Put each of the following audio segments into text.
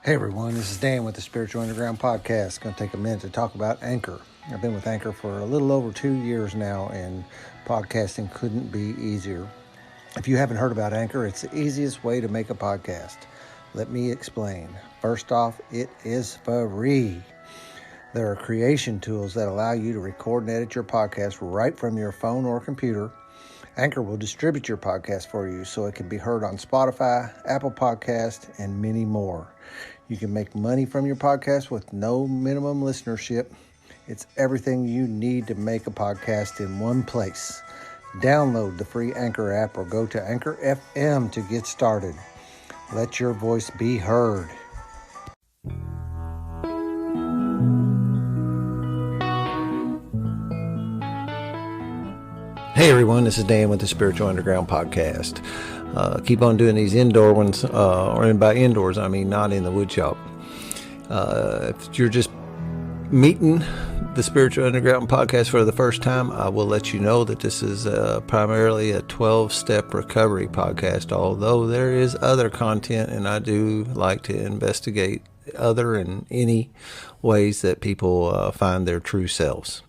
Hey everyone, this is Dan with the Spiritual Underground Podcast. Going to take a minute to talk about Anchor. I've been with Anchor for a little over 2 years now, and podcasting couldn't be easier. If you haven't heard about Anchor, it's the easiest way to make a podcast. Let me explain. First off, it is free. There are creation tools that allow you to record and edit your podcast right from your phone or computer. Anchor will distribute your podcast for you so it can be heard on Spotify, Apple Podcast, and many more. You can make money from your podcast with no minimum listenership. It's everything you need to make a podcast in one place. Download the free Anchor app or go to Anchor FM to get started. Let your voice be heard. Hey everyone, this is Dan with the Spiritual Underground Podcast. Keep on doing these indoor ones, and by indoors I mean not in the wood shop. If you're just meeting the Spiritual Underground Podcast for the first time, I will let you know that this is primarily a 12-step recovery podcast, although there is other content, and I do like to investigate other and any ways that people find their true selves.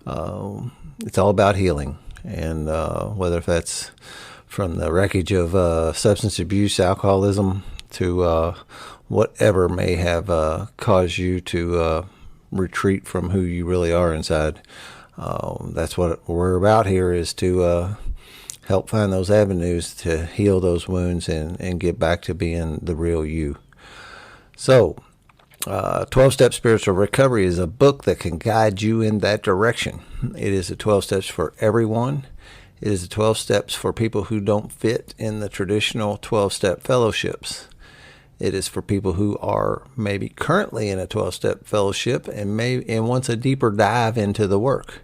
It's all about healing. And whether that's from the wreckage of substance abuse, alcoholism, to whatever may have caused you to retreat from who you really are inside. That's what we're about here, is to help find those avenues to heal those wounds and get back to being the real you. So, 12-Step Spiritual Recovery is a book that can guide you in that direction. It is the 12 steps for everyone. It is the 12 steps for people who don't fit in the traditional 12-step fellowships. It is for people who are maybe currently in a 12-step fellowship and wants a deeper dive into the work.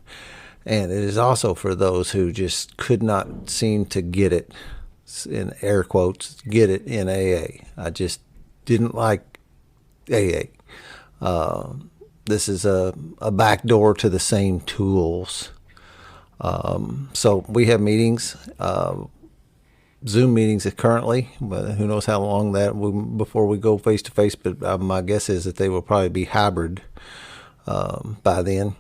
And it is also for those who just could not seem to get it, in air quotes, get it in AA. I just didn't like AA. This is a back door to the same tools. So we have meetings, Zoom meetings currently, but who knows how long before we go face to face. But my guess is that they will probably be hybrid by then.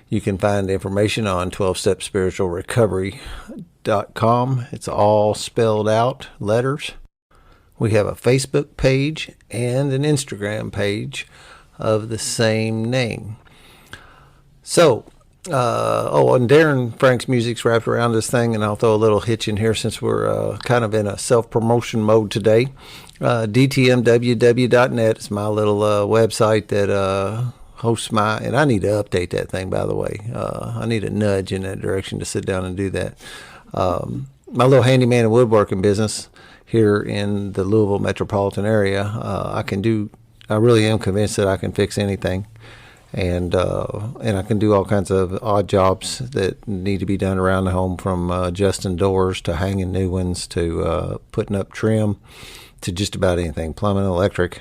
You can find information on 12stepspiritualrecovery.com. It's all spelled out letters. We have a Facebook page and an Instagram page of the same name. So, and Darren Frank's music's wrapped around this thing, and I'll throw a little hitch in here since we're kind of in a self-promotion mode today. DTMWW.net is my little website that hosts and I need to update that thing, by the way. I need a nudge in that direction to sit down and do that. My little handyman and woodworking business here in the Louisville metropolitan area, I really am convinced that I can fix anything, and I can do all kinds of odd jobs that need to be done around the home, from adjusting doors to hanging new ones to putting up trim to just about anything, plumbing, electric.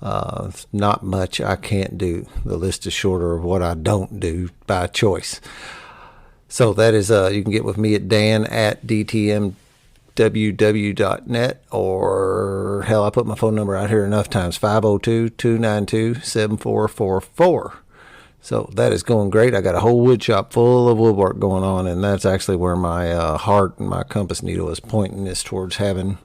Not much I can't do. The list is shorter of what I don't do by choice. So that is, you can get with me at dan@dtmww.net, or hell, I put my phone number out here enough times, 502-292-7444. So that is going great. I got a whole wood shop full of woodwork going on, and that's actually where my heart and my compass needle is pointing, is towards having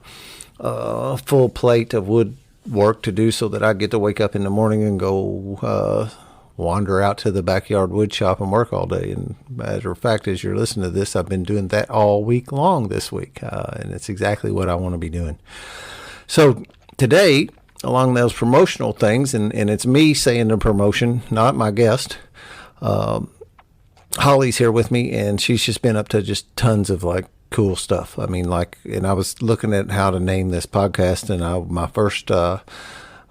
a full plate of wood work to do, so that I get to wake up in the morning and go wander out to the backyard wood shop and work all day. And matter of fact, as you're listening to this, I've been doing that all week long this week, and it's exactly what I want to be doing. So today, along those promotional things, and it's me saying the promotion, not my guest, Holly's here with me, and she's just been up to just tons of cool stuff. I mean, and I was looking at how to name this podcast, and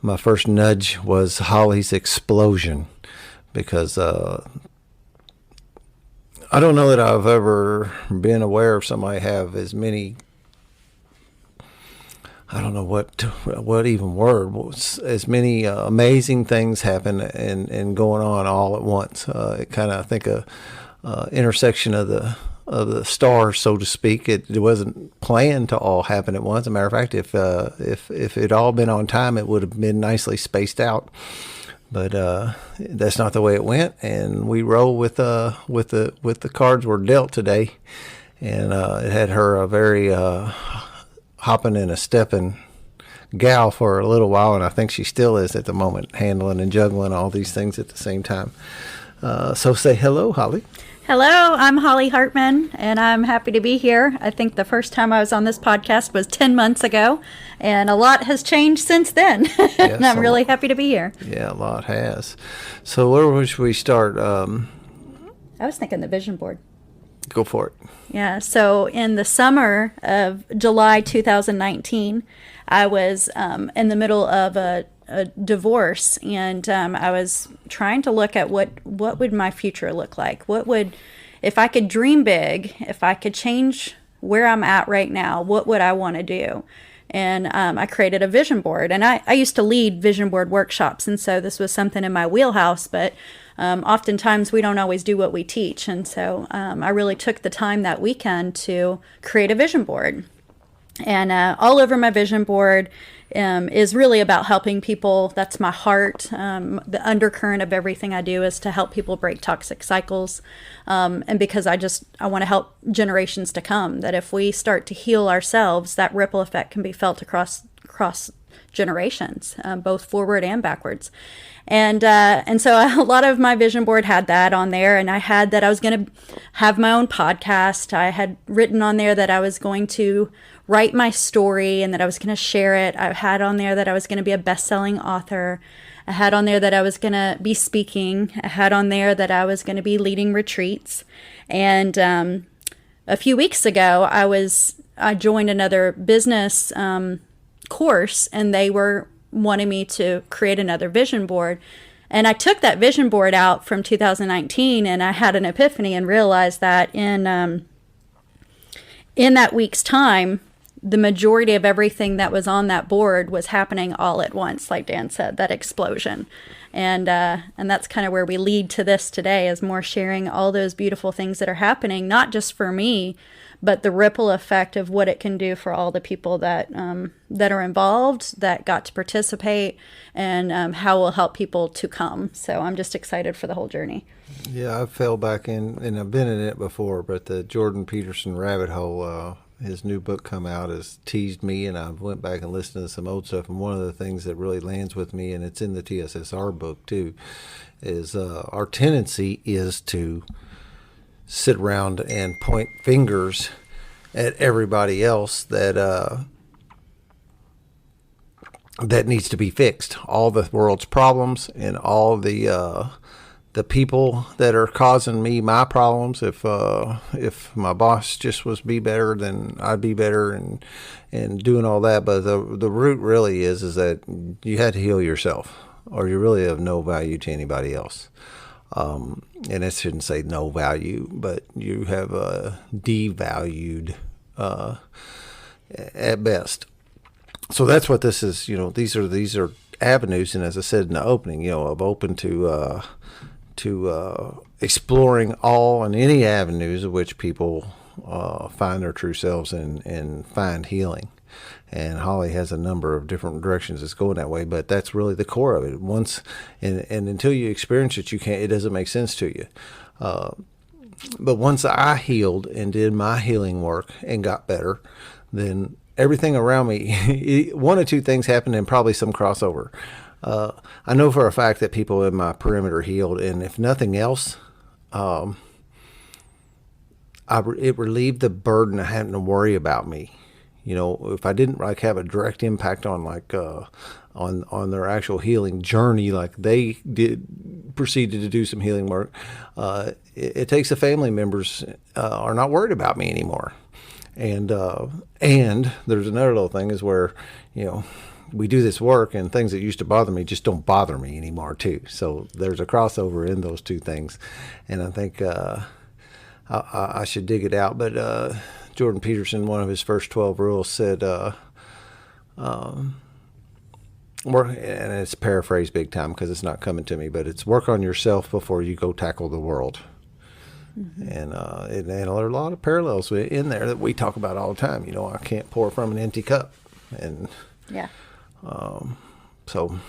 my first nudge was Holly's Explosion, because I don't know that I've ever been aware of somebody have as many, I don't know what even word, as many amazing things happen and going on all at once. It kind of, I think, a intersection of the stars, so to speak. It wasn't planned to all happen at once. As a matter of fact, if it all been on time, it would have been nicely spaced out. But that's not the way it went, and we roll with the cards we're dealt today. And it had her a very hopping and a stepping gal for a little while, and I think she still is at the moment, handling and juggling all these things at the same time. So say hello, Holly. Hello, I'm Holly Hartman, and I'm happy to be here. I think the first time I was on this podcast was 10 months ago, and a lot has changed since then. Yes, and I'm really happy to be here. Yeah, a lot has. So where should we start? I was thinking the vision board. Go for it. Yeah, so in the summer of July 2019, I was in the middle of a divorce, and I was trying to look at what would my future look like. If I could dream big, if I could change where I'm at right now, what would I want to do? And I created a vision board, and I used to lead vision board workshops, and so this was something in my wheelhouse, but oftentimes we don't always do what we teach. And so I really took the time that weekend to create a vision board. And all over my vision board is really about helping people. That's my heart. The undercurrent of everything I do is to help people break toxic cycles. And because I want to help generations to come, that if we start to heal ourselves, that ripple effect can be felt across generations, both forward and backwards. And so a lot of my vision board had that on there, and I had that I was going to have my own podcast. I had written on there that I was going to write my story and that I was going to share it. I had on there that I was going to be a best-selling author. I had on there that I was going to be speaking. I had on there that I was going to be leading retreats. And a few weeks ago, I joined another business course, and they were wanting me to create another vision board. And I took that vision board out from 2019, and I had an epiphany and realized that in that week's time, the majority of everything that was on that board was happening all at once, like Dan said, that explosion. And that's kind of where we lead to this today, is more sharing all those beautiful things that are happening, not just for me, but the ripple effect of what it can do for all the people that are involved, that got to participate, and how it will help people to come. So I'm just excited for the whole journey. Yeah, I fell back in, and I've been in it before, but the Jordan Peterson rabbit hole, his new book come out, has teased me, and I went back and listened to some old stuff. And one of the things that really lands with me, and it's in the TSSR book too, is our tendency is to sit around and point fingers at everybody else that needs to be fixed. All the world's problems and all the people that are causing me my problems. If my boss just was be better, then I'd be better, and doing all that. But the root really is that you had to heal yourself, or you really have no value to anybody else. And I shouldn't say no value, but you have devalued at best. So that's what this is. These are avenues, and as I said in the opening, I'm open to exploring all and any avenues of which people find their true selves and find healing. And Holly has a number of different directions that's going that way, but that's really the core of it. Once and until you experience it, it doesn't make sense to you. But once I healed and did my healing work and got better, then everything around me, one or two things happened, and probably some crossover. I know for a fact that people in my perimeter healed, and if nothing else, it relieved the burden of having to worry about me. If I didn't have a direct impact on on their actual healing journey, like they proceeded to do some healing work, it takes the family members are not worried about me anymore. And there's another little thing is where, we do this work, and things that used to bother me just don't bother me anymore too. So there's a crossover in those two things. And I think I should dig it out. But Jordan Peterson, one of his first 12 rules said, and it's paraphrased big time because it's not coming to me, but it's work on yourself before you go tackle the world. And there are a lot of parallels in there that we talk about all the time. I can't pour from an empty cup. And Yeah. so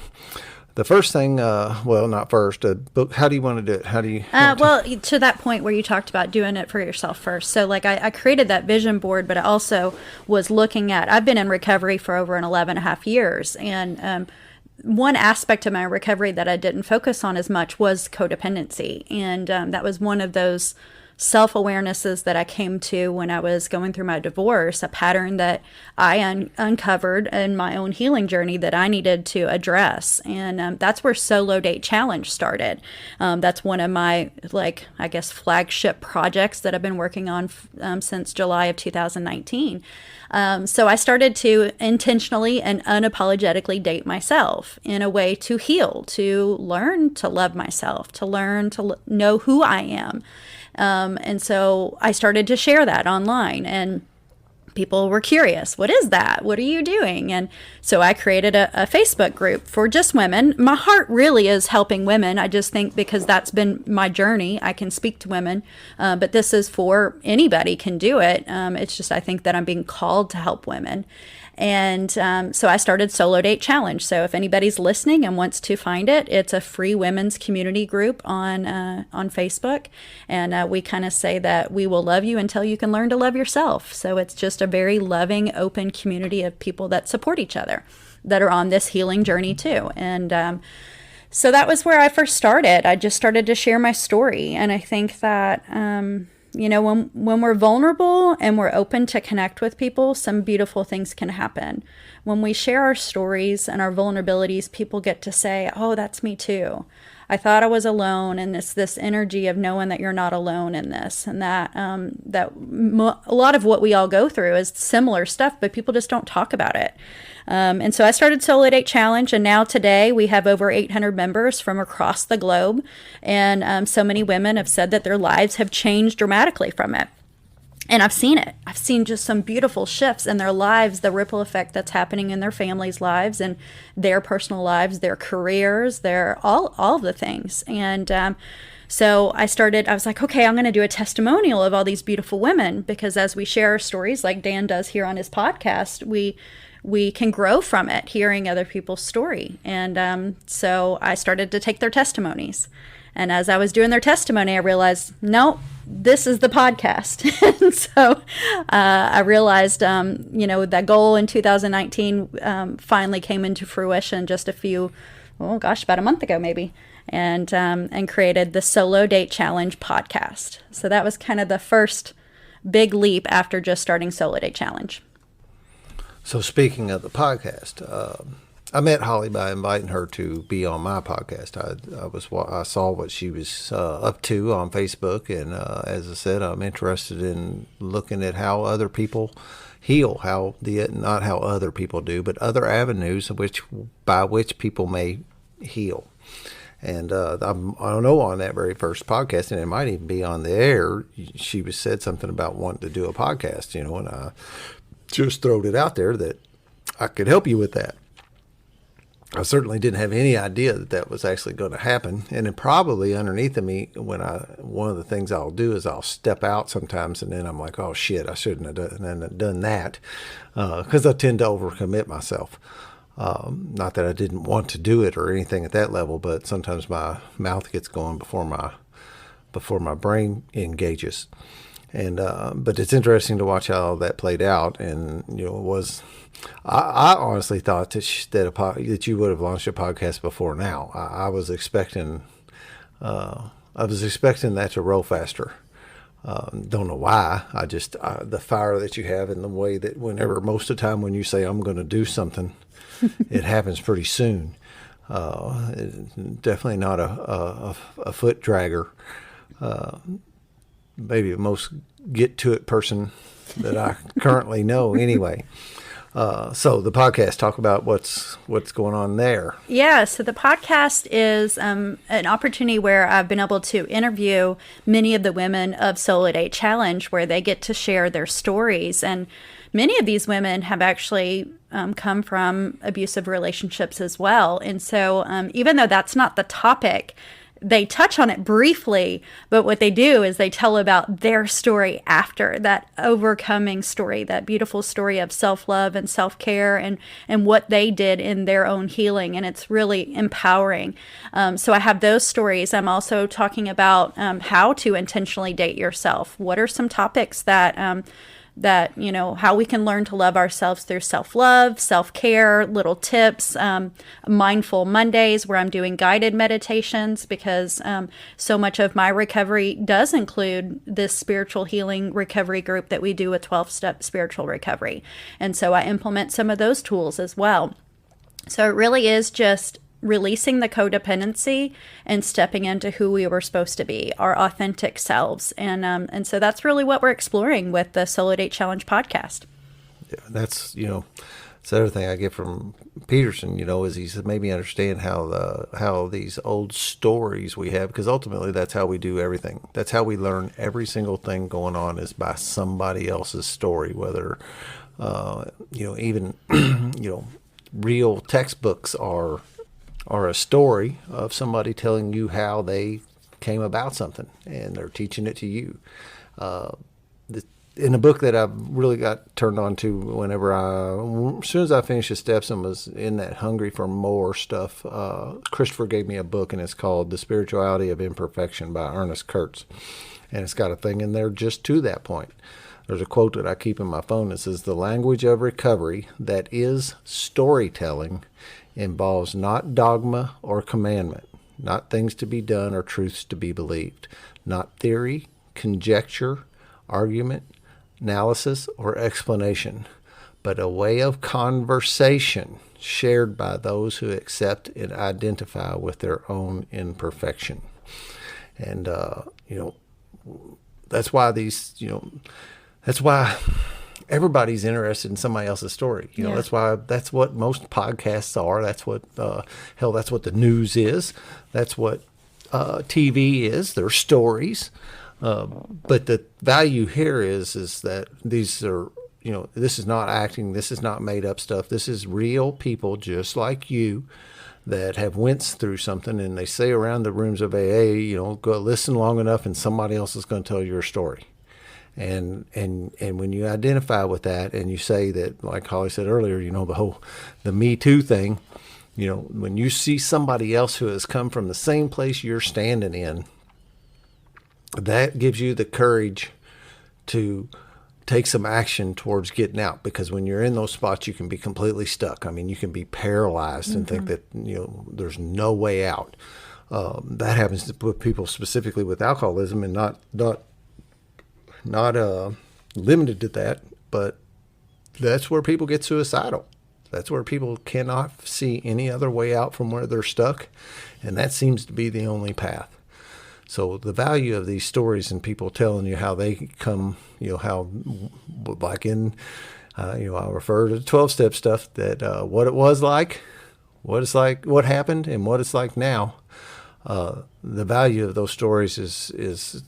the first thing, well, not first, but how do you want to do it? How do you? Well, to that point where you talked about doing it for yourself first. So, like, I created that vision board, but I also was looking at, I've been in recovery for over 11 and a half years. And one aspect of my recovery that I didn't focus on as much was codependency. And that was one of those self-awarenesses that I came to when I was going through my divorce, a pattern that I uncovered in my own healing journey that I needed to address. And that's where Solo Date Challenge started. That's one of my, like, I guess, flagship projects that I've been working on since July of 2019. So I started to intentionally and unapologetically date myself in a way to heal, to learn to love myself, to learn to know who I am. And so I started to share that online, and people were curious. What is that? What are you doing? And so I created a Facebook group for just women. My heart really is helping women. I just think because that's been my journey, I can speak to women. But this is for anybody can do it. It's just, I think that I'm being called to help women. And so I started Solo Date Challenge. So if anybody's listening and wants to find it, it's a free women's community group on Facebook. And we kind of say that we will love you until you can learn to love yourself. So it's just a very loving, open community of people that support each other, that are on this healing journey too. And so that was where I first started. I just started to share my story. And I think that when we're vulnerable and we're open to connect with people, some beautiful things can happen. When we share our stories and our vulnerabilities, people get to say, oh, that's me too. I thought I was alone, and it's this energy of knowing that you're not alone in this, and that a lot of what we all go through is similar stuff, but people just don't talk about it. And so I started Solo Date Challenge, and now today we have over 800 members from across the globe, and so many women have said that their lives have changed dramatically from it. And I've seen it. I've seen just some beautiful shifts in their lives, the ripple effect that's happening in their families' lives and their personal lives, their careers, their all the things. And so I was like, okay, I'm going to do a testimonial of all these beautiful women, because as we share our stories, like Dan does here on his podcast, we can grow from it, hearing other people's story. And so I started to take their testimonies. And as I was doing their testimony, I realized, no, this is the podcast. And so I realized, that goal in 2019 finally came into fruition just about a month ago maybe, and created the Solo Date Challenge podcast. So that was kind of the first big leap after just starting Solo Date Challenge. So speaking of the podcast, I met Holly by inviting her to be on my podcast. I saw what she was up to on Facebook, and as I said, I'm interested in looking at how other people heal, not how other people do, but other avenues by which people may heal. And I don't know, on that very first podcast, and it might even be on the air, she said something about wanting to do a podcast, and I just throwed it out there that I could help you with that. I certainly didn't have any idea that was actually going to happen. And then probably underneath of me, one of the things I'll do is I'll step out sometimes, and then I'm like, oh shit, I shouldn't have done that, because I tend to overcommit myself. Not that I didn't want to do it or anything at that level, but sometimes my mouth gets going before my brain engages. And but it's interesting to watch how that played out. And I honestly thought that you would have launched a podcast before now. I was expecting that to roll faster. Don't know why. The fire that you have, and the way that most of the time when you say I'm going to do something, it happens pretty soon. Definitely not a foot dragger. Maybe the most get to it person that I currently know anyway. So the podcast, talk about what's going on there. Yeah, so the podcast is an opportunity where I've been able to interview many of the women of Solo Date Challenge, where they get to share their stories. And many of these women have actually come from abusive relationships as well. And so even though that's not the topic, they touch on it briefly, but what they do is they tell about their story after that overcoming story, that beautiful story of self-love and self-care and what they did in their own healing. And it's really empowering. So I have those stories. I'm also talking about how to intentionally date yourself. What are some topics that how we can learn to love ourselves through self-love, self-care, little tips, mindful Mondays where I'm doing guided meditations, because so much of my recovery does include this spiritual healing recovery group that we do, a 12-step spiritual recovery. And so I implement some of those tools as well. So it really is just releasing the codependency and stepping into who we were supposed to be, our authentic selves. And so that's really what we're exploring with the Solo Date Challenge podcast. Yeah, that's the other thing I get from Peterson, is he's made me understand how these old stories we have, because ultimately that's how we do everything. That's how we learn every single thing going on, is by somebody else's story, whether, even, real textbooks are a story of somebody telling you how they came about something, and they're teaching it to you. In a book that I've really got turned on to as soon as I finished the steps and was in that hungry for more stuff, Christopher gave me a book, and it's called The Spirituality of Imperfection by Ernest Kurtz. And it's got a thing in there just to that point. There's a quote that I keep in my phone that says, "The language of recovery, that is storytelling, involves not dogma or commandment, not things to be done or truths to be believed, not theory, conjecture, argument, analysis, or explanation, but a way of conversation shared by those who accept and identify with their own imperfection." And, that's why that's why everybody's interested in somebody else's story. That's what most podcasts are. That's what, that's what the news is. That's what TV is. They're stories. But the value here is that these are, this is not acting. This is not made up stuff. This is real people just like you that have went through something, and they say around the rooms of AA, go listen long enough and somebody else is going to tell your story. And when you identify with that, and you say that, like Holly said earlier, the Me Too thing, when you see somebody else who has come from the same place you're standing in, that gives you the courage to take some action towards getting out. Because when you're in those spots, you can be completely stuck. I mean, you can be paralyzed and think that, there's no way out. That happens with people specifically with alcoholism, and not limited to that, but that's where people get suicidal. That's where people cannot see any other way out from where they're stuck, and that seems to be the only path. So the value of these stories and people telling you how they come, how, like in, I refer to the 12-step stuff, that what it was like, what it's like, what happened, and what it's like now. The value of those stories is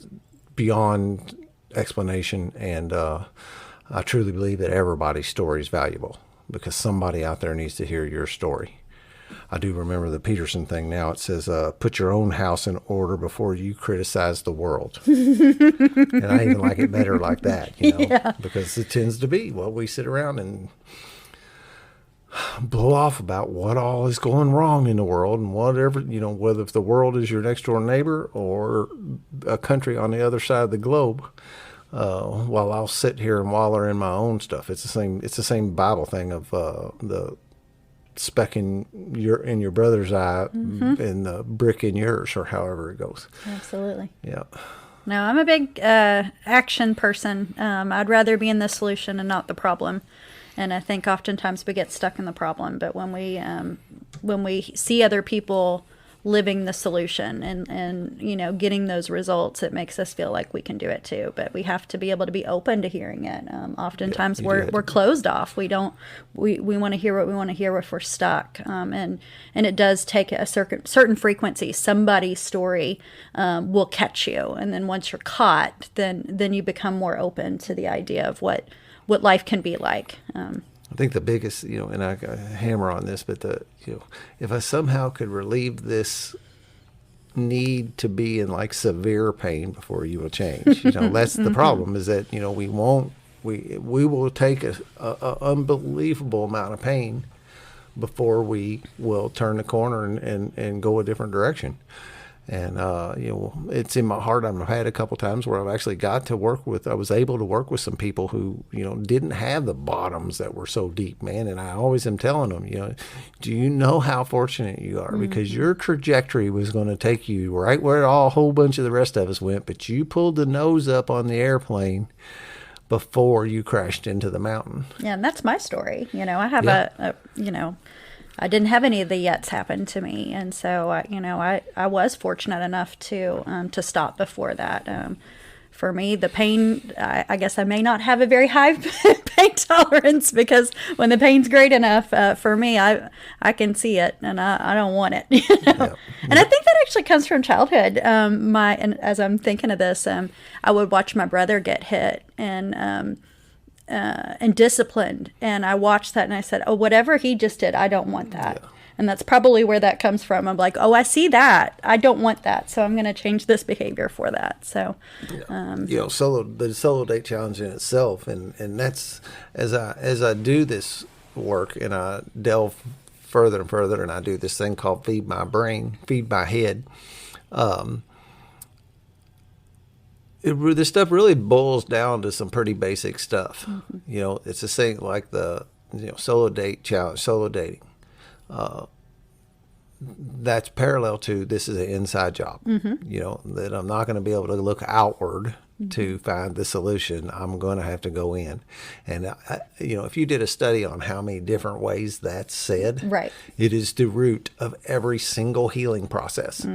beyond explanation, and I truly believe that everybody's story is valuable, because somebody out there needs to hear your story. I do remember the Peterson thing now. It says, put your own house in order before you criticize the world. And I even like it better like that, because it tends to be what we sit around and blow off about what all is going wrong in the world, and whatever, whether if the world is your next door neighbor or a country on the other side of the globe, while I'll sit here and waller in my own stuff. It's the same Bible thing of the speck in your brother's eye and the brick in yours, or however it goes. Absolutely. Yeah. No, I'm a big action person. I'd rather be in the solution and not the problem. And I think oftentimes we get stuck in the problem. But when we see other people living the solution and getting those results, it makes us feel like we can do it too. But we have to be able to be open to hearing it. Oftentimes we're closed off. We want to hear what we want to hear if we're stuck. And it does take a certain frequency. Somebody's story will catch you, and then once you're caught, then you become more open to the idea of what life can be like. I think the biggest, and I hammer on this, but if I somehow could relieve this need to be in like severe pain before you will change. That's the problem, is that, we will take a unbelievable amount of pain before we will turn the corner and go a different direction. And, it's in my heart. I've had a couple times where I've actually I was able to work with some people who, didn't have the bottoms that were so deep, man. And I always am telling them, do you know how fortunate you are? Because your trajectory was going to take you right where a whole bunch of the rest of us went, but you pulled the nose up on the airplane before you crashed into the mountain. Yeah, and that's my story. I have I didn't have any of the yets happen to me, and so I was fortunate enough to stop before that. For me, the pain, I guess I may not have a very high pain tolerance, because when the pain's great enough for me, I can see it and I don't want it. Yeah. And I think that actually comes from childhood. And as I'm thinking of this, I would watch my brother get hit and disciplined, and I watched that and I said, oh, whatever he just did, I don't want that. Yeah. And that's probably where that comes from. I'm like, oh, I see that, I don't want that, so I'm going to change this behavior for that. So the solo date challenge in itself, and that's as I do this work and I delve further and further, and I do this thing called feed my head. This stuff really boils down to some pretty basic stuff. It's the thing like the solo date challenge, solo dating. That's parallel to, this is an inside job. That I'm not going to be able to look outward to find the solution. I'm going to have to go in. And, if you did a study on how many different ways that's said, right, it is the root of every single healing process.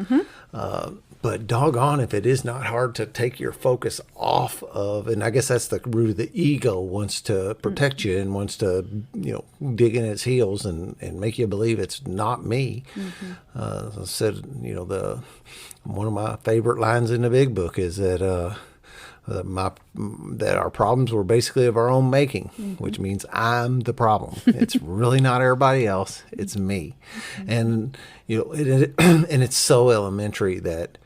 But doggone if it is not hard to take your focus off of, and I guess that's the root of the ego, wants to protect you and wants to, dig in its heels and make you believe it's not me. I said, one of my favorite lines in the big book is that, that our problems were basically of our own making, which means I'm the problem. It's really not everybody else. It's me. And, and it's so elementary that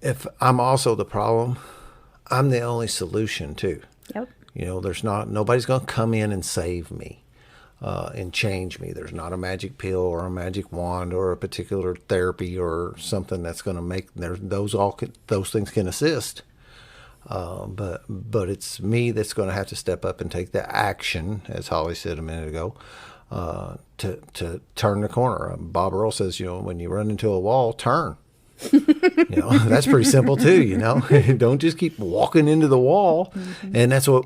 if I'm also the problem, I'm the only solution too. Yep. Nobody's going to come in and save me and change me. There's not a magic pill or a magic wand or a particular therapy or something that's going to make those things can assist. But it's me that's going to have to step up and take the action, as Holly said a minute ago, to turn the corner. Bob Earl says, when you run into a wall, turn. That's pretty simple too. Don't just keep walking into the wall. And that's what,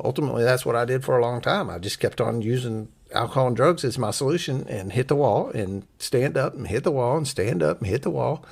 ultimately that's what I did for a long time. I just kept on using alcohol and drugs as my solution, and hit the wall and stand up and hit the wall and stand up and hit the wall.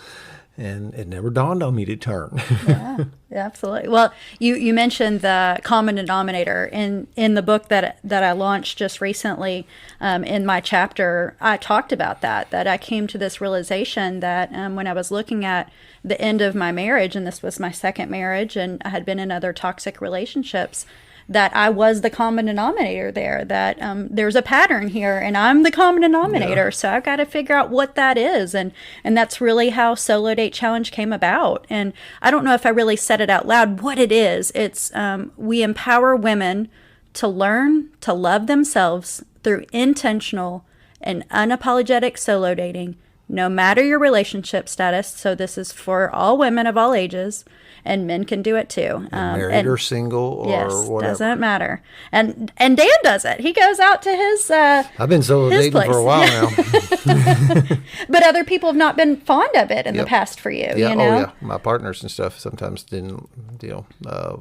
And it never dawned on me to turn. Yeah, absolutely. Well, you mentioned the common denominator in the book that I launched just recently. In my chapter, I talked about that I came to this realization that when I was looking at the end of my marriage, and this was my second marriage, and I had been in other toxic relationships, that I was the common denominator there, that there's a pattern here and I'm the common denominator. Yeah. So I've got to figure out what that is. And that's really how Solo Date Challenge came about. And I don't know if I really said it out loud, what it is. It's we empower women to learn to love themselves through intentional and unapologetic solo dating, no matter your relationship status. So this is for all women of all ages. And men can do it too. Married or single or yes, whatever. Doesn't matter. And Dan does it. He goes out to his I've been solo dating place. For a while now. But other people have not been fond of it in the past for you. Yeah. You know? Oh yeah. My partners and stuff sometimes didn't.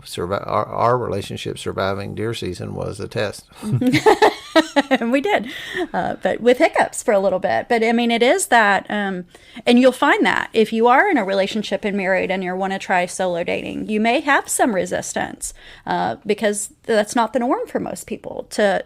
Survive. Our relationship surviving deer season was a test. And we did, but with hiccups for a little bit. But I mean, it is that, and you'll find that if you are in a relationship and married and you want to try solo dating, you may have some resistance because that's not the norm for most people to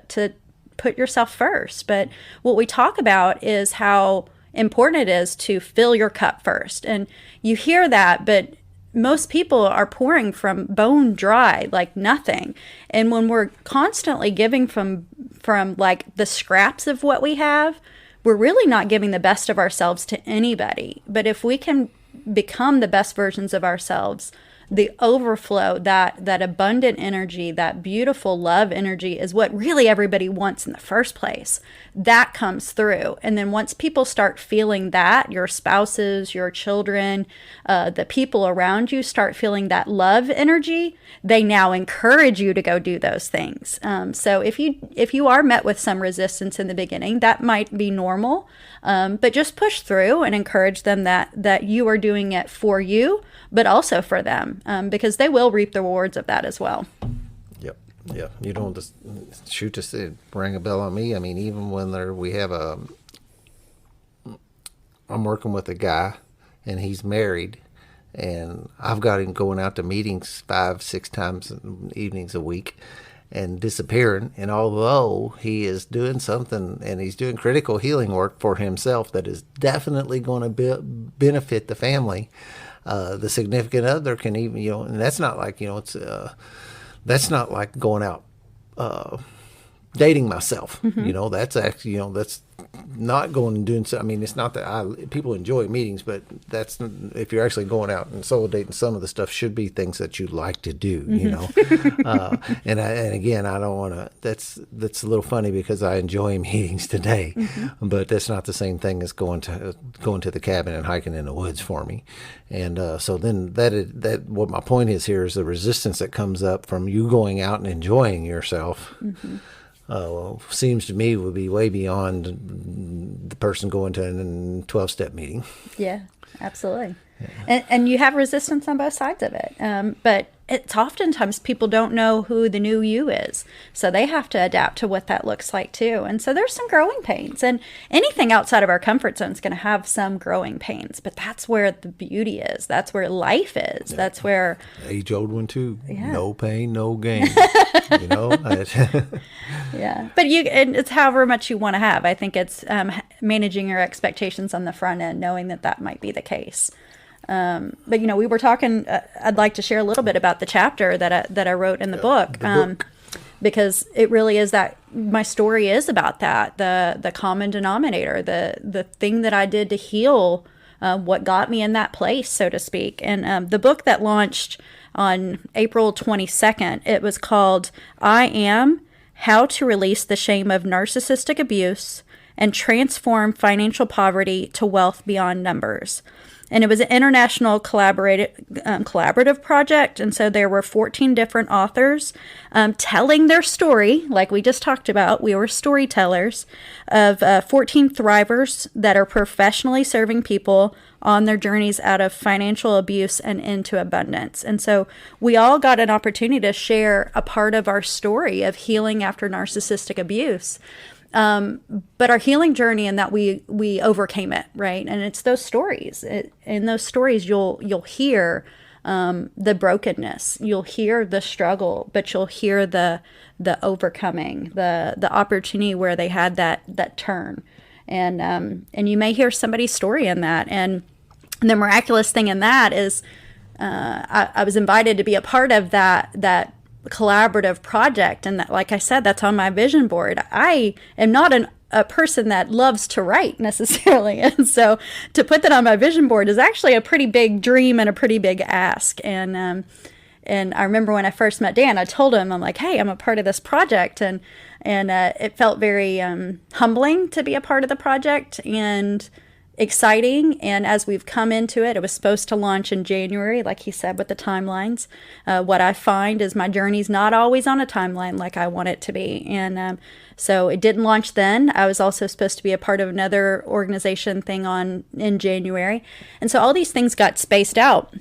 put yourself first. But what we talk about is how important it is to fill your cup first. And you hear that, but most people are pouring from bone dry, like nothing. And when we're constantly giving from like the scraps of what we have, we're really not giving the best of ourselves to anybody. But if we can become the best versions of ourselves, the overflow, that abundant energy, that beautiful love energy is what really everybody wants in the first place. That comes through. And then once people start feeling that, your spouses, your children, the people around you start feeling that love energy, they now encourage you to go do those things. So if you are met with some resistance in the beginning, that might be normal, but just push through and encourage them that you are doing it for you, but also for them, because they will reap the rewards of that as well. Yep. Yeah. You don't just shoot to say, ring a bell on me. I mean, even when I'm working with a guy and he's married, and I've got him going out to meetings 5-6 times evenings a week and disappearing. And although he is doing something and he's doing critical healing work for himself that is definitely going to benefit the family, the significant other can even, and that's not like, that's not like going out dating myself. Mm-hmm. That's actually, that's not going and doing so. I mean, it's not that people enjoy meetings, but that's, if you're actually going out and solo dating, some of the stuff should be things that you like to do, and again, I don't want to, that's a little funny because I enjoy meetings today, but that's not the same thing as going to the cabin and hiking in the woods for me. And so then that what my point is here is the resistance that comes up from you going out and enjoying yourself. Seems to me would be way beyond the person going to a 12-step meeting. Yeah, absolutely. Yeah. And you have resistance on both sides of it. But it's oftentimes people don't know who the new you is. So they have to adapt to what that looks like too. And so there's some growing pains. And anything outside of our comfort zone is going to have some growing pains. But that's where the beauty is. That's where life is. Yeah. That's where... Age-old one too. Yeah. No pain, no gain. Yeah. But and it's however much you want to have. I think it's managing your expectations on the front end, knowing that might be the case. But we were talking, I'd like to share a little bit about the chapter that I wrote in the book, because it really is that my story is about that, the common denominator, the thing that I did to heal, what got me in that place, so to speak. And, the book that launched on April 22nd, it was called I Am: How to Release the Shame of Narcissistic Abuse and Transform Financial Poverty to Wealth Beyond Numbers. And it was an international collaborative project. And so there were 14 different authors telling their story, like we just talked about. We were storytellers of 14 thrivers that are professionally serving people on their journeys out of financial abuse and into abundance. And so we all got an opportunity to share a part of our story of healing after narcissistic abuse. But our healing journey, and that we overcame it, right? And it's those stories. In those stories, you'll hear the brokenness, you'll hear the struggle, but you'll hear the overcoming, the opportunity where they had that turn, and you may hear somebody's story in that. And the miraculous thing in that is, I was invited to be a part of that collaborative project, and that, like I said, that's on my vision board. I am not a person that loves to write necessarily, and so to put that on my vision board is actually a pretty big dream and a pretty big ask. And I remember when I first met Dan, I told him, I'm like, hey, I'm a part of this project, and it felt very humbling to be a part of the project and exciting. And as we've come into it, it was supposed to launch in January, like he said, with the timelines. What I find is my journey's not always on a timeline like I want it to be. And so it didn't launch then. I was also supposed to be a part of another organization thing in January. And so all these things got spaced out,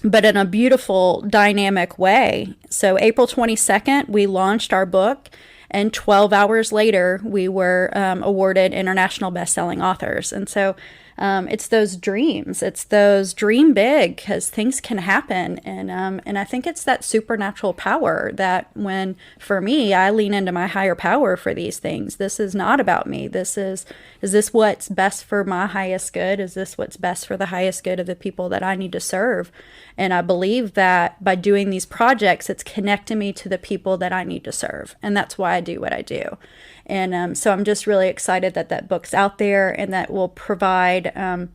but in a beautiful, dynamic way. So April 22nd, we launched our book. And 12 hours later, we were awarded international best-selling authors. And so it's those dreams. It's those dream big, because things can happen. And I think it's that supernatural power that when, for me, I lean into my higher power for these things. This is not about me. Is this what's best for my highest good? Is this what's best for the highest good of the people that I need to serve? And I believe that by doing these projects, it's connecting me to the people that I need to serve. And that's why I do what I do. And so I'm just really excited that that book's out there, and that will provide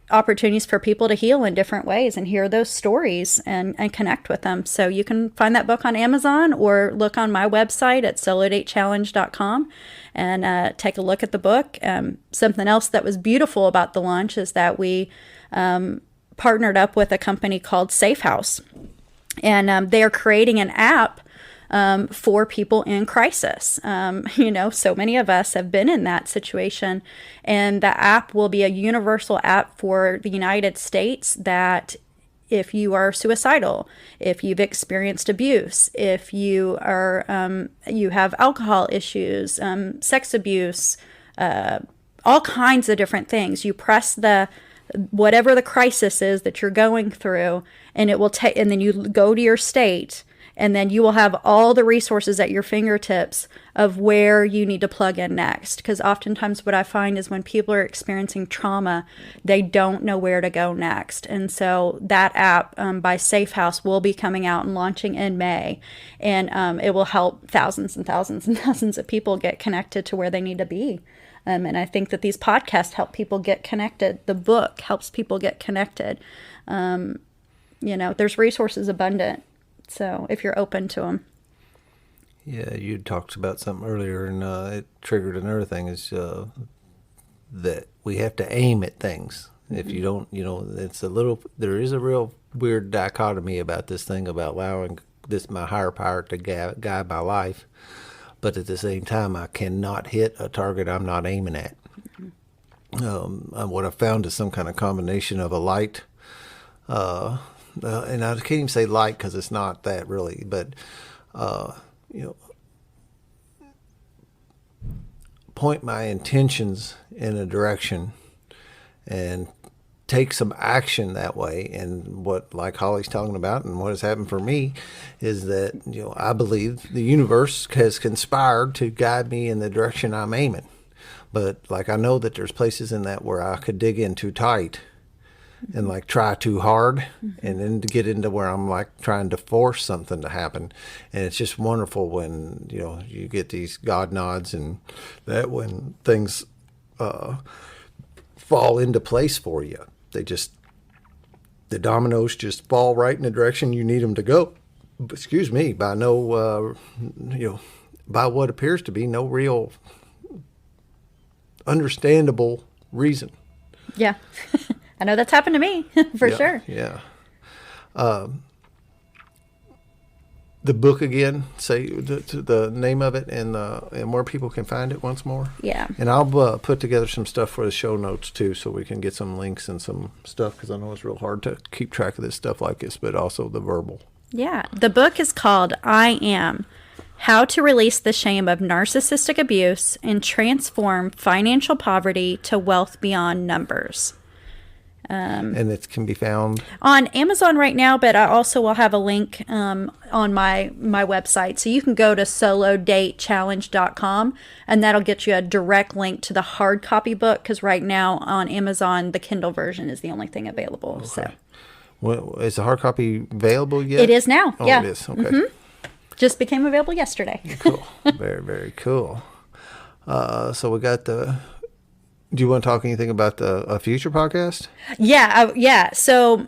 opportunities for people to heal in different ways and hear those stories and connect with them. So you can find that book on Amazon, or look on my website at solodatechallenge.com and take a look at the book. Something else that was beautiful about the launch is that we partnered up with a company called Safe House, and they are creating an app for people in crisis. So many of us have been in that situation, and the app will be a universal app for the United States that if you are suicidal, if you've experienced abuse, if you are, you have alcohol issues, sex abuse, all kinds of different things, you press whatever the crisis is that you're going through, and it will take, and then you go to your state, and then you will have all the resources at your fingertips of where you need to plug in next. Because oftentimes what I find is when people are experiencing trauma, they don't know where to go next. And so that app by Safe House will be coming out and launching in May. And it will help thousands and thousands and thousands of people get connected to where they need to be. And I think that these podcasts help people get connected. The book helps people get connected. There's resources abundant. So if you're open to them. Yeah, you talked about something earlier, and it triggered another thing, is that we have to aim at things. Mm-hmm. If you don't, there is a real weird dichotomy about this thing about allowing my higher power to guide my life. But at the same time, I cannot hit a target I'm not aiming at. Mm-hmm. What I found is some kind of combination of a light, and I can't even say light because it's not that really, but point my intentions in a direction and take some action that way. And what, like Holly's talking about, and what has happened for me, is that I believe the universe has conspired to guide me in the direction I'm aiming. But I know that there's places in that where I could dig in too tight and try too hard, and then to get into where I'm trying to force something to happen. And it's just wonderful when you get these God nods, and that when things fall into place for you. The dominoes just fall right in the direction you need them to go. Excuse me, by by what appears to be no real understandable reason. Yeah. I know that's happened to me for sure. Yeah. The book again, say the name of it, and where people can find it once more. Yeah. And I'll put together some stuff for the show notes too, so we can get some links and some stuff, because I know it's real hard to keep track of this stuff like this, but also the verbal. Yeah. The book is called I Am: How to Release the Shame of Narcissistic Abuse and Transform Financial Poverty to Wealth Beyond Numbers. And it can be found on Amazon right now, but I also will have a link on my website. So you can go to solodatechallenge.com, and that'll get you a direct link to the hard copy book, because right now on Amazon, the Kindle version is the only thing available. Okay. So, well, is the hard copy available yet? It is now. Oh, yeah. It is. Okay. Mm-hmm. Just became available yesterday. Cool. Very, very cool. So we got do you want to talk anything about a future podcast? Yeah. So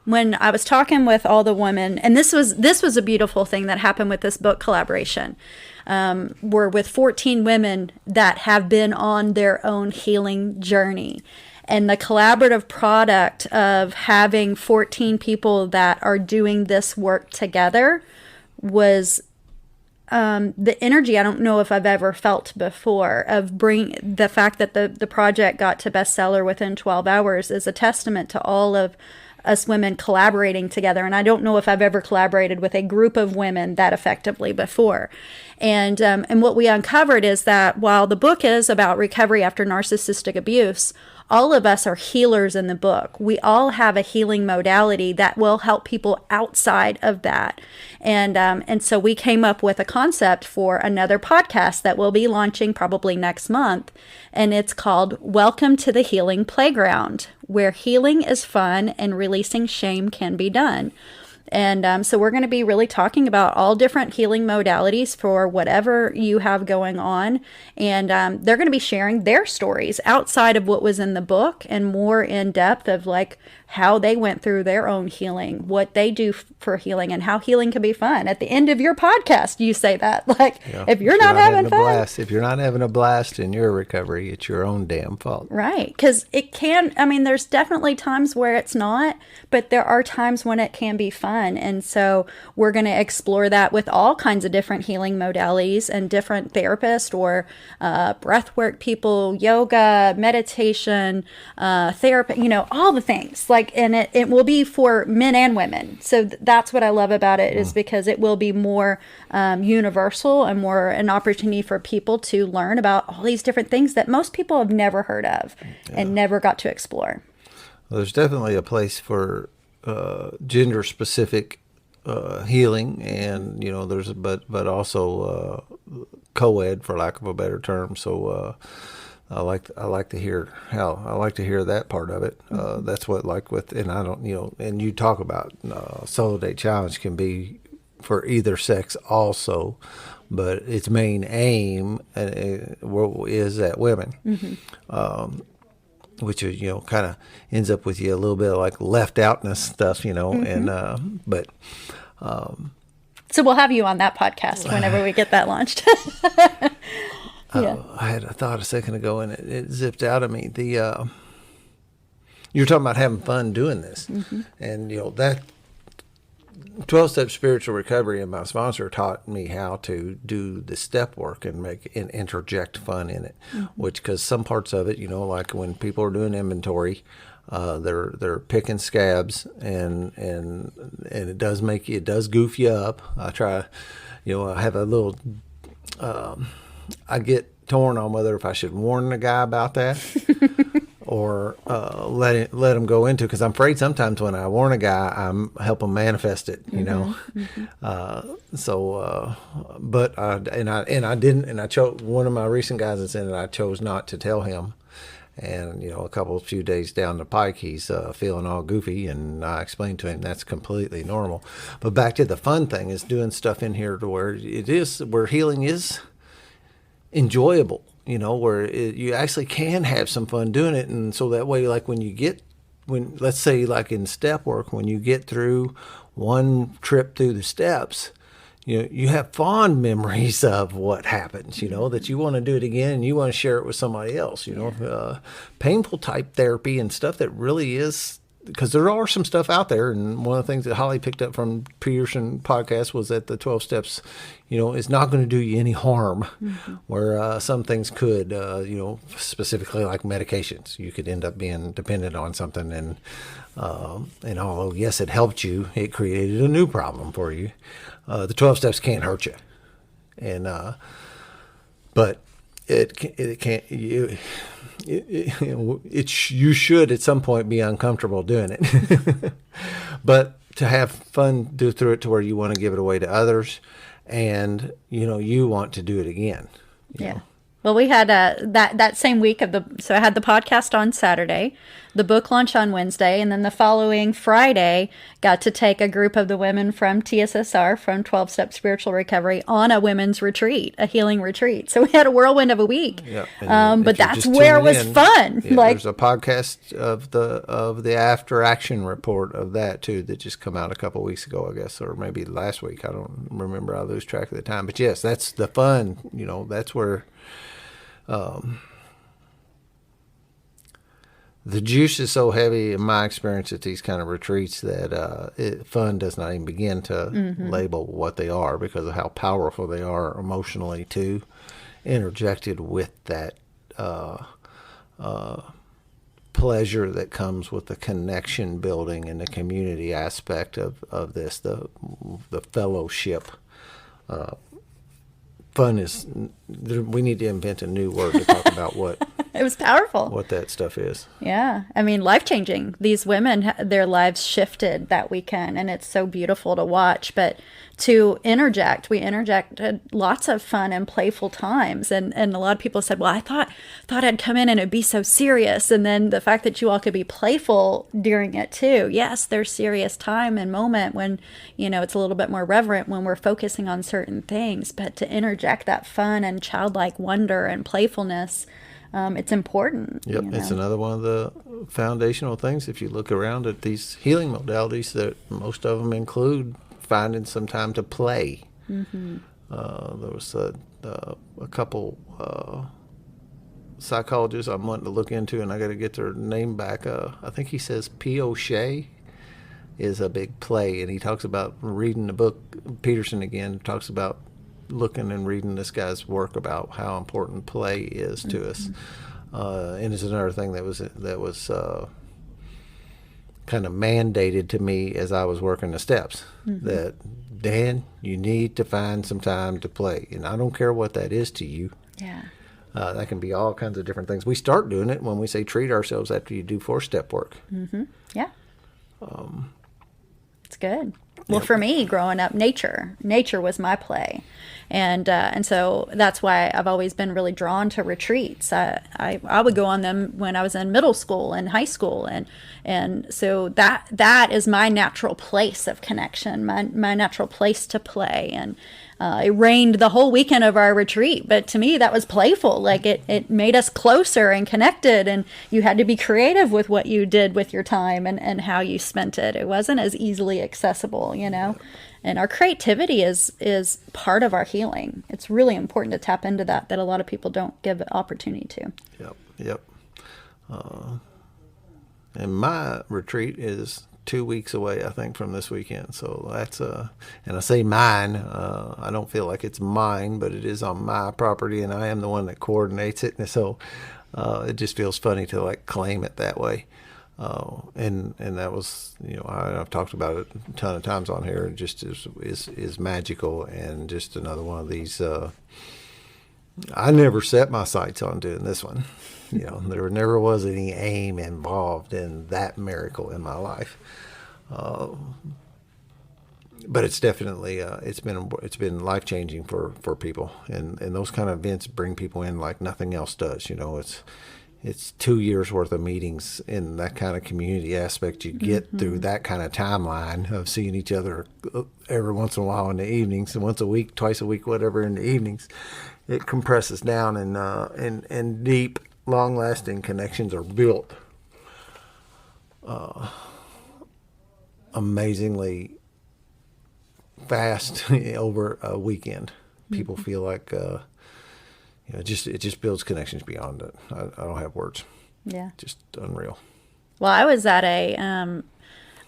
when I was talking with all the women, and this was a beautiful thing that happened with this book collaboration. We're with 14 women that have been on their own healing journey. And the collaborative product of having 14 people that are doing this work together was the energy I don't know if I've ever felt before. Of the fact that the project got to bestseller within 12 hours is a testament to all of us women collaborating together. And I don't know if I've ever collaborated with a group of women that effectively before. And what we uncovered is that while the book is about recovery after narcissistic abuse, all of us are healers in the book. We all have a healing modality that will help people outside of that. And so we came up with a concept for another podcast that we'll be launching probably next month. And it's called Welcome to the Healing Playground, where healing is fun and releasing shame can be done. And so we're going to be really talking about all different healing modalities for whatever you have going on. And they're going to be sharing their stories outside of what was in the book and more in depth of like how they went through their own healing, what they do for healing, and how healing can be fun. At the end of your podcast, you say that, like, if you're not having fun, if you're not having a blast in your recovery, it's your own damn fault. Right. Because it can, I mean, there's definitely times where it's not, but there are times when it can be fun. And so we're going to explore that with all kinds of different healing modalities and different therapists or breathwork people, yoga, meditation, therapy, you know, all the things. Like, and it will be for men and women. So that's what I love about it is because it will be more universal and more an opportunity for people to learn about all these different things that most people have never heard of and never got to explore. Well, there's definitely a place for gender specific healing, and you know there's but also co-ed, for lack of a better term. So I like to hear that part of it. That's what, like, with, and I don't, you know, and you talk about solo date challenge can be for either sex also, but its main aim is at women. Which is, you know, kind of ends up with you a little bit of like left outness stuff, you know, and but so we'll have you on that podcast whenever we get that launched. I had a thought a second ago and it zipped out of me. You're talking about having fun doing this, and you know that 12-step spiritual recovery, and my sponsor taught me how to do the step work and interject fun in it, which, because some parts of it, you know, like when people are doing inventory, they're picking scabs, and it does goof you up. I try, you know, I have a little, I get torn on whether if I should warn the guy about that or let him go into, because I'm afraid sometimes when I warn a guy, I'm help him manifest it, you know. But I didn't, and I chose one of my recent guys that's in it. I chose not to tell him, and you know, a few days down the pike, he's feeling all goofy, and I explained to him that's completely normal. But back to the fun thing is doing stuff in here to where healing is enjoyable. You know, where you actually can have some fun doing it. And so that way, like let's say like in step work, when you get through one trip through the steps, you know, you have fond memories of what happens, you know, that you want to do it again and you want to share it with somebody else, you know. Painful type therapy and stuff that really is, because there are some stuff out there, and one of the things that Holly picked up from Peterson podcast was that the 12 steps, you know, is not going to do you any harm, where some things could, you know, specifically like medications. You could end up being dependent on something, and although, yes, it helped you, it created a new problem for you. The 12 steps can't hurt you, and but it can't, you should at some point be uncomfortable doing it. But to have fun, do through it to where you want to give it away to others, and you know, you want to do it again. You know? Well, we had that same week so I had the podcast on Saturday, the book launch on Wednesday, and then the following Friday got to take a group of the women from TSSR, from 12-Step Spiritual Recovery, on a women's retreat, a healing retreat. So we had a whirlwind of a week. Yeah, but that's where it was fun. Yeah, like, there's a podcast of the after action report of that too that just come out a couple of weeks ago, I guess, or maybe last week. I don't remember. I lose track of the time. But yes, that's the fun. You know, that's where. The juice is so heavy in my experience at these kind of retreats that fun does not even begin to label what they are, because of how powerful they are emotionally too, interjected with that pleasure that comes with the connection building and the community aspect of this, the fellowship. Fun is, we need to invent a new word to talk about It was powerful. what that stuff is. Yeah. I mean, life-changing. These women, their lives shifted that weekend, and it's so beautiful to watch. But we interjected lots of fun and playful times. And a lot of people said, well, I thought I'd come in and it'd be so serious. And then the fact that you all could be playful during it too. Yes, there's serious time and moment when, it's a little bit more reverent when we're focusing on certain things. But to interject that fun and childlike wonder and playfulness, it's important. Yep, it's another one of the foundational things. If you look around at these healing modalities, that most of them include finding some time to play. Mm-hmm. There was a couple psychologists I'm wanting to look into, and I got to get their name back. I think he says P. O'Shea is a big play, and he talks about reading the book. Peterson again talks about looking and reading this guy's work about how important play is to us. And it's another thing that was kind of mandated to me as I was working the steps, that Dan, you need to find some time to play, and I don't care what that is to you. Yeah. That can be all kinds of different things. We start doing it when we say treat ourselves after you do 4-step work. Yeah. It's good. Well, for me, growing up, nature was my play, and so that's why I've always been really drawn to retreats. I would go on them when I was in middle school and high school, and so that is my natural place of connection, my natural place to play. And it rained the whole weekend of our retreat, but to me that was playful. Like it made us closer and connected, and you had to be creative with what you did with your time and how you spent it. It wasn't as easily accessible, and our creativity is part of our healing. It's really important to tap into that a lot of people don't give opportunity to. Yep. And my retreat is 2 weeks away, I think, from this weekend. So that's and I say mine. I don't feel like it's mine, but it is on my property, and I am the one that coordinates it. And so it just feels funny to like claim it that way. And that was, I've talked about it a ton of times on here. It just is magical, and just another one of these. I never set my sights on doing this one. There never was any aim involved in that miracle in my life. But it's definitely it's been life changing for people, and those kind of events bring people in like nothing else does. It's 2 years worth of meetings in that kind of community aspect. You get through that kind of timeline of seeing each other every once in a while in the evenings, and once a week, twice a week, whatever in the evenings. It compresses down, and deep, long-lasting connections are built. Amazingly fast over a weekend. People feel like it just builds connections beyond it. I don't have words. Yeah, just unreal. Well, I was at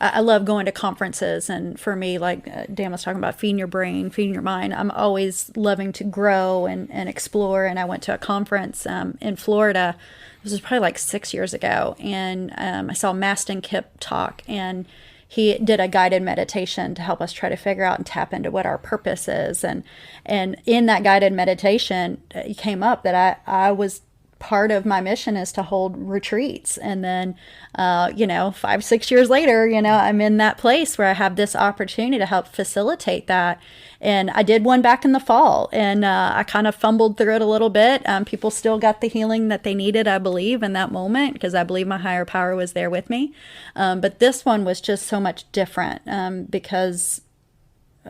I love going to conferences, and for me, like Dan was talking about, feeding your brain, feeding your mind. I'm always loving to grow and explore. And I went to a conference in Florida. This was probably like 6 years ago, and I saw Mastin Kipp talk, and he did a guided meditation to help us try to figure out and tap into what our purpose is. And in that guided meditation, it came up that I was part of my mission is to hold retreats. And then, 5-6 years later, I'm in that place where I have this opportunity to help facilitate that. And I did one back in the fall, and I kind of fumbled through it a little bit. People still got the healing that they needed, I believe, in that moment, because I believe my higher power was there with me. But this one was just so much different because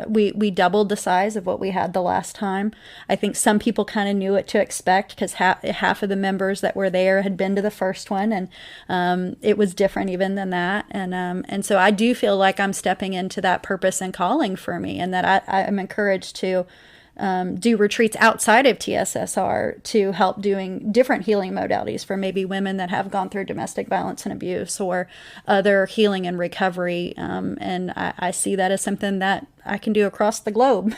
we doubled the size of what we had the last time. I think some people kind of knew what to expect because half of the members that were there had been to the first one, and it was different even than that. And so I do feel like I'm stepping into that purpose and calling for me, and that I'm encouraged to do retreats outside of TSSR to help doing different healing modalities for maybe women that have gone through domestic violence and abuse or other healing and recovery. And I see that as something that I can do across the globe.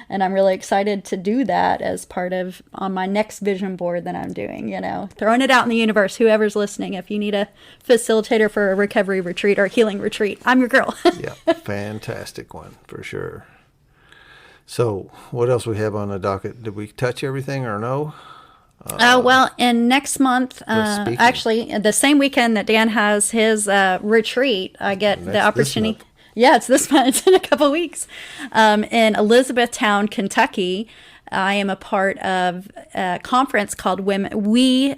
And I'm really excited to do that as part of on my next vision board that I'm doing, throwing it out in the universe. Whoever's listening, if you need a facilitator for a recovery retreat or healing retreat, I'm your girl. Yeah, fantastic one for sure. So what else we have on the docket? Did we touch everything or no? Well, in next month, speaking. actually, the same weekend that Dan has his retreat, I get the opportunity. Yeah, it's this month. It's in a couple of weeks. In Elizabethtown, Kentucky, I am a part of a conference called We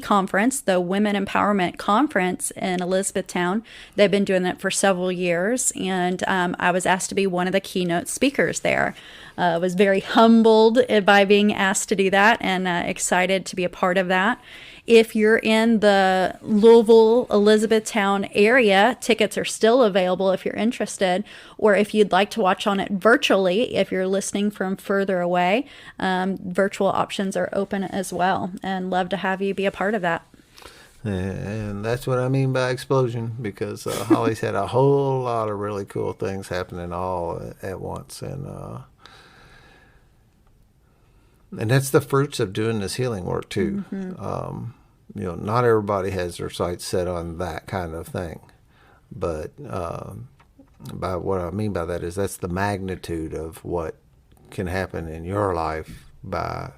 Conference, the Women Empowerment Conference in Elizabethtown. They've been doing that for several years, and I was asked to be one of the keynote speakers there. I was very humbled by being asked to do that and excited to be a part of that. If you're in the Louisville, Elizabethtown area, tickets are still available if you're interested, or if you'd like to watch on it virtually, if you're listening from further away, virtual options are open as well, and love to have you be a part of that. And that's what I mean by explosion, because Holly's had a whole lot of really cool things happening all at once, and that's the fruits of doing this healing work too. Mm-hmm. Not everybody has their sights set on that kind of thing, but by what I mean by that is that's the magnitude of what can happen in your life by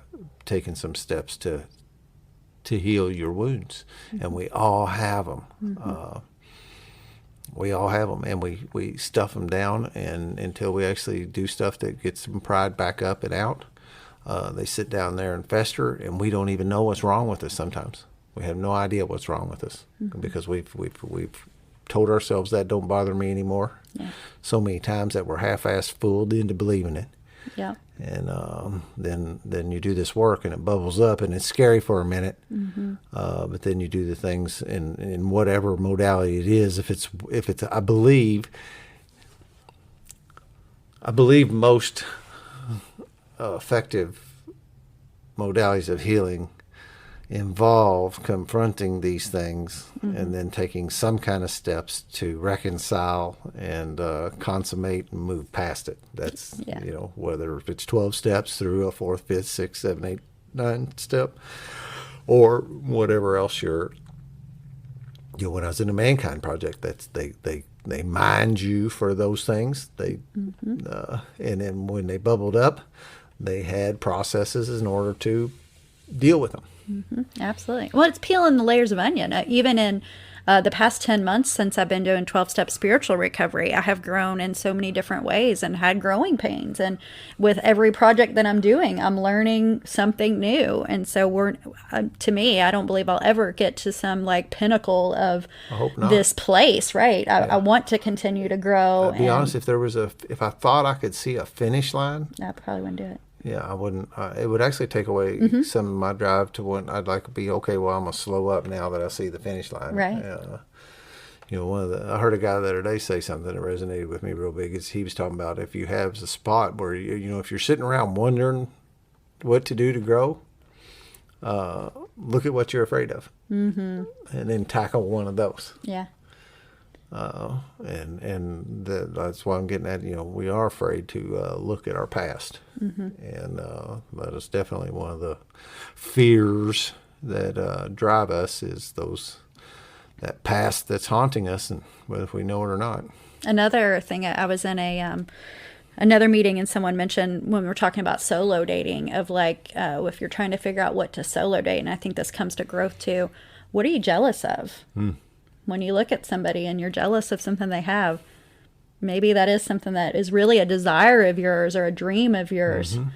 taking some steps to heal your wounds. Mm-hmm. And we all have them. Mm-hmm. We all have them, and we stuff them down, and until we actually do stuff that gets them pried back up and out. They sit down there and fester, and we don't even know what's wrong with us sometimes. We have no idea what's wrong with us, mm-hmm. because we've told ourselves that don't bother me anymore. Yeah. So many times that we're half-assed fooled into believing it. Yeah. And then you do this work, and it bubbles up, and it's scary for a minute. Mm-hmm. But then you do the things in whatever modality it is. If it's I believe most effective modalities of healing involve confronting these things, mm-hmm. and then taking some kind of steps to reconcile and consummate and move past it. That's, whether it's 12 steps through a 4th, 5th, 6th, 7th, 8th, 9th step, or whatever else when I was in the Mankind Project, that's they mind you for those things. Mm-hmm. And then when they bubbled up, they had processes in order to deal with them. Mm-hmm. Absolutely. Well, it's peeling the layers of onion. Even in the past 10 months since I've been doing 12-step spiritual recovery, I have grown in so many different ways and had growing pains. And with every project that I'm doing, I'm learning something new. And so to me, I don't believe I'll ever get to some pinnacle of this place. Right. Yeah. I want to continue to grow. I'll be honest, if I thought I could see a finish line, I probably wouldn't do it. Yeah, I wouldn't. It would actually take away mm-hmm. some of my drive to when I'd like to be, okay, well, I'm going to slow up now that I see the finish line. Right. I heard a guy the other day say something that resonated with me real big. He was talking about if you have a spot where, if you're sitting around wondering what to do to grow, look at what you're afraid of. Mm-hmm. And then tackle one of those. Yeah. That's why I'm getting at, we are afraid to look at our past. Mm-hmm. And that is definitely one of the fears that drive us is that past that's haunting us, and whether if we know it or not. Another thing, I was in another meeting, and someone mentioned when we were talking about solo dating of if you're trying to figure out what to solo date, and I think this comes to growth too, what are you jealous of? When you look at somebody and you're jealous of something they have, maybe that is something that is really a desire of yours or a dream of yours. Mm-hmm.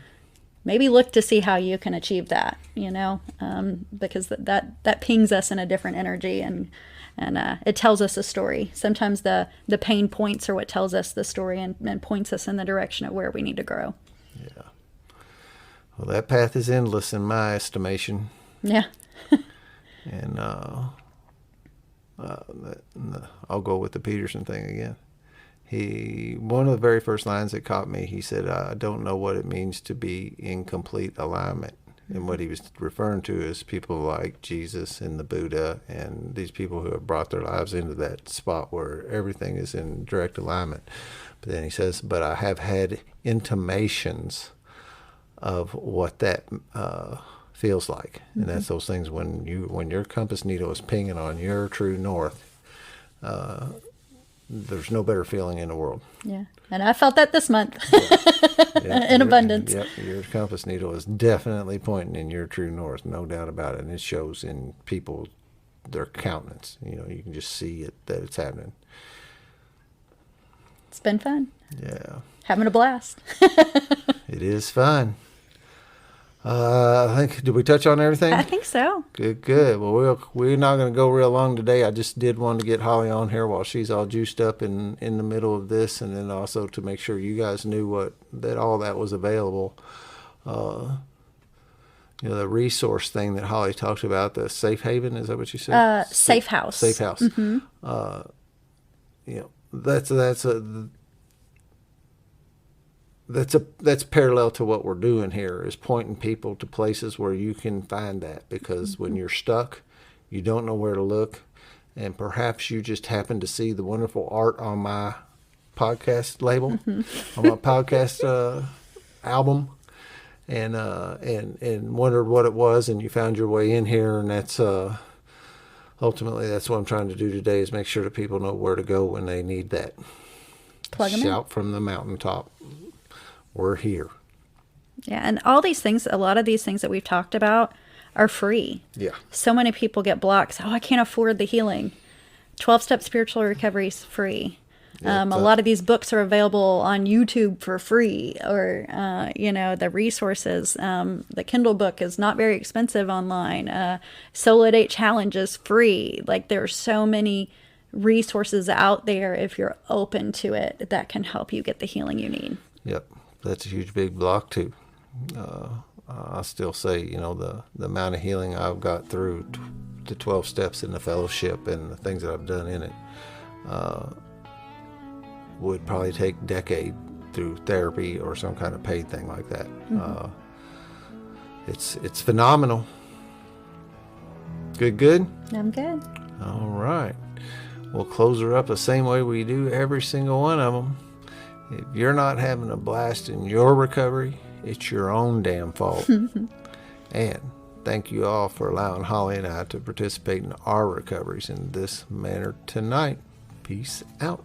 Maybe look to see how you can achieve that, because that pings us in a different energy, and it tells us a story. Sometimes the pain points are what tells us the story and points us in the direction of where we need to grow. Yeah. Well, that path is endless in my estimation. Yeah. And I'll go with the Peterson thing again. one of the very first lines that caught me, he said, I don't know what it means to be in complete alignment. And what he was referring to is people like Jesus and the Buddha and these people who have brought their lives into that spot where everything is in direct alignment. But then he says, but I have had intimations of what that feels like. And that's those things when your compass needle is pinging on your true north, there's no better feeling in the world. Yeah. And I felt that this month Yeah, in abundance. Yep, your compass needle is definitely pointing in your true north, no doubt about it. And it shows in people, their countenance. You can just see it, that it's happening. It's been fun. Yeah. Having a blast. It is fun. I think, did we touch on everything? I think so. Good. Well, we're not going to go real long today. I just did want to get Holly on here while she's all juiced up in the middle of this, and then also to make sure you guys knew that all that was available. The resource thing that Holly talked about, the safe haven, is that what you said? Safe house. Safe house. Mm-hmm. That's parallel to what we're doing here, is pointing people to places where you can find that, because when you're stuck, you don't know where to look, and perhaps you just happen to see the wonderful art on my podcast label, on my podcast album, and wondered what it was, and you found your way in here, and that's ultimately that's what I'm trying to do today, is make sure that people know where to go when they need that. Plug 'em in. Shout from the mountaintop. We're here. Yeah, and all these things, a lot of these things that we've talked about are free. Yeah. So many people get blocks. Oh, I can't afford the healing. 12-step spiritual recovery is free. A lot of these books are available on YouTube for free, or, the resources. The Kindle book is not very expensive online. Solo Date Challenge is free. Like, there are so many resources out there, if you're open to it, that can help you get the healing you need. Yep. That's a huge, big block, too. I still say, the amount of healing I've got through the 12 steps in the fellowship and the things that I've done in it would probably take a decade through therapy or some kind of paid thing like that. Mm-hmm. It's phenomenal. Good? I'm good. All right. We'll close her up the same way we do every single one of them. If you're not having a blast in your recovery, it's your own damn fault. And thank you all for allowing Holly and I to participate in our recoveries in this manner tonight. Peace out.